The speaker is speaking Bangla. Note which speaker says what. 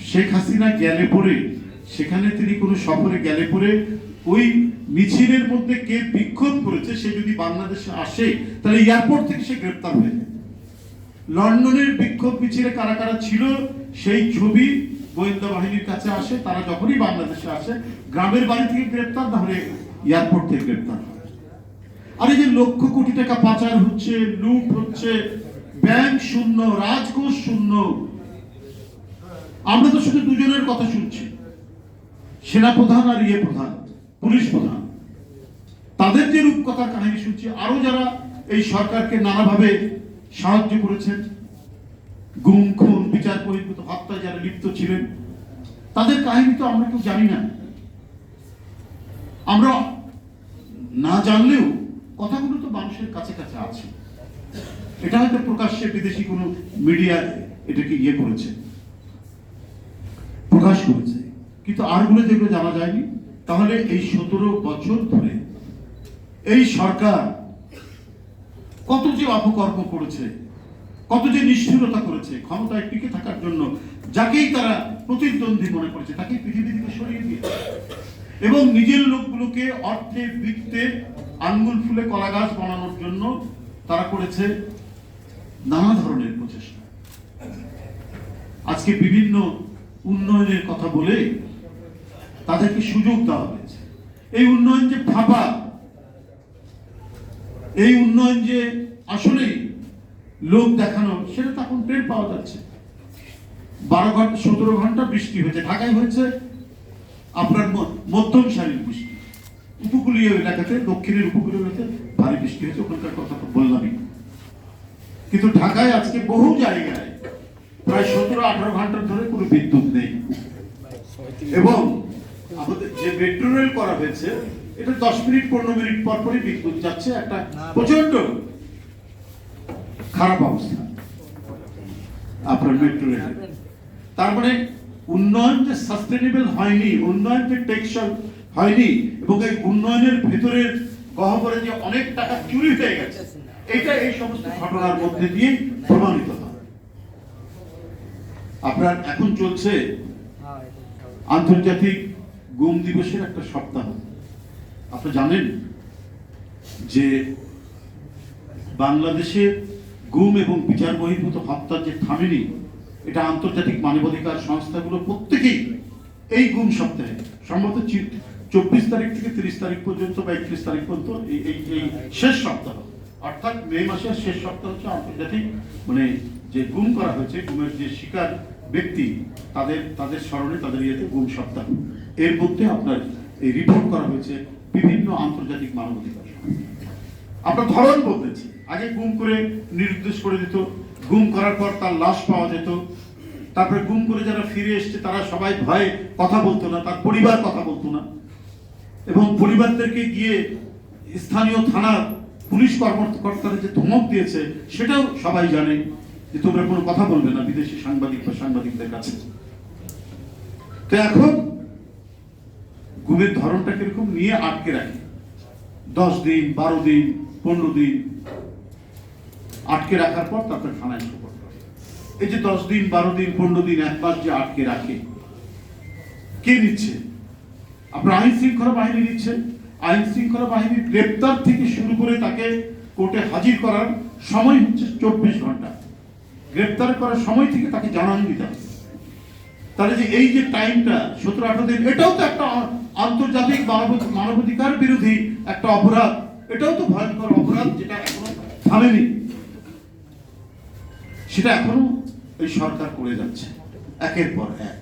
Speaker 1: শেখ হাসিনা গেলে পরে সেখানে তিনি কোনো সফরে গেলে পরে ওই মিছিলের মধ্যে কে বিক্ষোভ করেছে সে যদি বাংলাদেশে আসে তাহলে এয়ারপোর্ট থেকে সে গ্রেপ্তার হয়ে যায়। লন্ডনের বিক্ষোভ মিছিলে কারা কারা ছিল সেই ছবি গোয়েন্দা বাহিনীর কাছে আসে, তারা যখনই বাংলাদেশে আসে গ্রামের বাড়ি থেকে গ্রেপ্তার, তাহলে এয়ারপোর্ট থেকে গ্রেপ্তার হয়। আর এই যে লক্ষ কোটি টাকা পাচার হচ্ছে, লুট হচ্ছে, ব্যাংক শূন্য, রাজকোষ শূন্য, আমরা তো শুধু দুজনের কথা শুনছি, সেনাপ্রধান আর প্রধান, পুলিশ প্রধান, তাদের যে রূপকথার কাহিনী শুনছি। আরো যারা এই সরকারকে নানাভাবে সাহায্য করেছেন, গুম খুন বিচার বহির্ভূত হত্যায় যারা লিপ্ত ছিলেন, তাদের কাহিনী তো আমরা কেউ জানি না। আমরা না জানলেও কথাগুলো তো মানুষের কাছে কাছে আছে। এটা হয়তো প্রকাশ্যে বিদেশি কোনো মিডিয়া এটাকে করেছে, প্রকাশ করেছে, কিন্তু আরগুলো যেগুলো জানা যায়নি। তাহলে এই 17 বছর ধরে এই সরকার কত যে অপকর্ম করেছে, কত যে নিষ্ঠুরতা করেছে, ক্ষমতায় টিকে থাকার জন্য যাকেই তারা প্রতিদ্বন্দ্বী মনে করেছে তাকে পৃথিবী থেকে সরিয়ে দিয়েছে, এবং নিজের লোকগুলোকে অর্থে বৃত্তে আঙ্গুল ফুলে কলা গাছ বানানোর জন্য তারা করেছে নানা ধরনের প্রচেষ্টা। আজকে বিভিন্ন উন্নয়নের কথা বলে তাদেরকে সুযোগ দেওয়া হয়েছে। এই উন্নয়ন যে ফাঁপা, এই উন্নয়ন যে আসলে লোক দেখানো, সেটা তো এখন টের পাওয়া যাচ্ছে। 12 ঘন্টা 17 ঘন্টা বৃষ্টি হয়েছে, ঢাকায় হয়েছে আপনার মধ্যম সারির বৃষ্টি, উপকূলীয় এলাকাতে, দক্ষিণের উপকূলীয় এলাকাতে ভারী বৃষ্টি হয়েছে, ওখানকার কথা তো বললামই। কিন্তু ঢাকায় আজকে বহু জায়গায় প্রায় 17-18 ঘন্টা ধরে কোনো বিদ্যুৎ নেই, এবং আমাদের যে মেট্রো রেল করা হয়েছে এটা 10 মিনিট 15 মিনিট পর পরই বিদ্যুৎ যাচ্ছে। একটা প্রচন্ড খারাপ অবস্থা আপনার মেট্রো রেল। তার মানে উন্নয়ন যে সাস্টেনেবল হয়নি, উন্নয়ন যে টেকসই হয়নি, এবং এই উন্নয়নের ভেতরের গহ্বরে যে অনেক টাকা চুরি হয়ে গেছে, এটা এই সমস্ত ঘটনার মধ্যে দিয়ে প্রমাণিত হয়। আপনার এখন চলছে আন্তর্জাতিক গুম দিবসের একটা সপ্তাহ। আপনি জানেন যে বাংলাদেশে গুম এবং বিচার বহির্ভূত হত্যার যে থামেনি, এটা আন্তর্জাতিক মানবাধিকার সংস্থাগুলো প্রত্যেকেই এই গুম সপ্তাহে সম্ভবত 24 তারিখ থেকে 30 তারিখ পর্যন্ত বা 31 তারিখ পর্যন্ত এই শেষ সপ্তাহ, অর্থাৎ মে মাসের শেষ সপ্তাহ হচ্ছে আন্তর্জাতিক, মানে যে গুম করা হয়েছে, গুমের যে শিকার ব্যক্তি তাদের স্মরণে তাদের ইয়েতে গুম সপ্তাহ। এর মধ্যে আপনার এই রিপোর্ট করা হয়েছে বিভিন্ন আন্তর্জাতিক মানবাধিকার। আপনার ধরন বলতেছি, আগে গুম করে নির্দেশ করে দিত, গুম করার পর তার লাশ পাওয়া যেত, তারপরে গুম করে যারা ফিরে এসছে তারা সবাই ভয়ে কথা বলতো না, তার পরিবার কথা বলতো না, এবং পরিবারদেরকে গিয়ে স্থানীয় থানার পুলিশ কর্মকর্তারা যে ধমক দিয়েছে সেটাও সবাই জানে যে তোমরা কোনো কথা বলবে না বিদেশি সাংবাদিক বা সাংবাদিকদের কাছে। তো এখন গুমের ধরনটা কিরকম নিয়ে আটকে রাখে, 10 দিন 12 দিন 15 দিন আটকে রাখার পর তারপরে থানায় সুপর্দ করে। এই যে 10 দিন 12 দিন 15 দিন 1 মাস যে আটকে রাখে, কে নিচ্ছে? আপনার আইন শৃঙ্খলা বাহিনী নিচ্ছে। আইন শৃঙ্খলা বাহিনীর গ্রেপ্তার থেকে শুরু করে তাকে কোর্টে হাজির করার সময় হচ্ছে 24 ঘন্টা। গ্রেপ্তার করার সময় থেকে তাকে জানানো দিতে হবে। তাহলে যে এই যে টাইমটা 17-18 দিন, এটাও তো একটা আন্তর্জাতিক মানবাধিকার বিরোধী একটা অপরাধ, এটাও তো ভয়ঙ্কর অপরাধ, যেটা এখনো থামেনি। সেটা এখনো এই সরকার করে যাচ্ছে একের পর এক।